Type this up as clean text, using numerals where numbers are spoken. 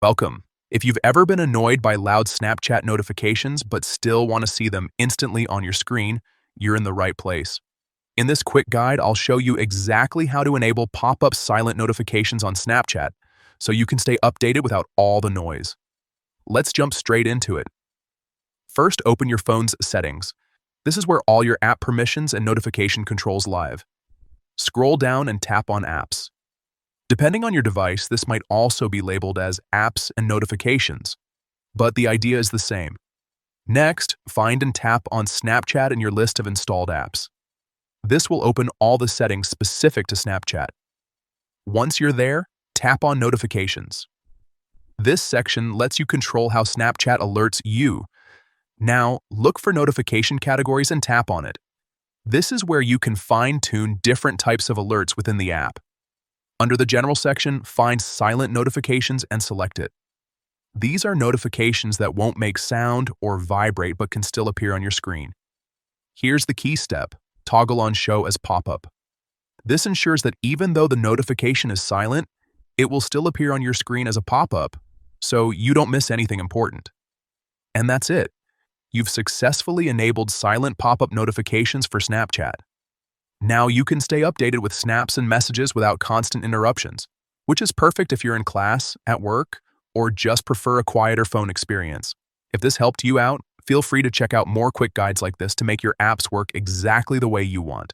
Welcome. If you've ever been annoyed by loud Snapchat notifications but still want to see them instantly on your screen, you're in the right place. In this quick guide, I'll show you exactly how to enable pop-up silent notifications on Snapchat so you can stay updated without all the noise. Let's jump straight into it. First, open your phone's settings. This is where all your app permissions and notification controls live. Scroll down and tap on Apps. Depending on your device, this might also be labeled as Apps and Notifications, but the idea is the same. Next, find and tap on Snapchat in your list of installed apps. This will open all the settings specific to Snapchat. Once you're there, tap on Notifications. This section lets you control how Snapchat alerts you. Now, look for notification categories and tap on it. This is where you can fine-tune different types of alerts within the app. Under the General section, find Silent Notifications and select it. These are notifications that won't make sound or vibrate but can still appear on your screen. Here's the key step: toggle on Show as Pop-up. This ensures that even though the notification is silent, it will still appear on your screen as a pop-up, so you don't miss anything important. And that's it. You've successfully enabled silent pop-up notifications for Snapchat. Now you can stay updated with snaps and messages without constant interruptions, which is perfect if you're in class, at work, or just prefer a quieter phone experience. If this helped you out, feel free to check out more quick guides like this to make your apps work exactly the way you want.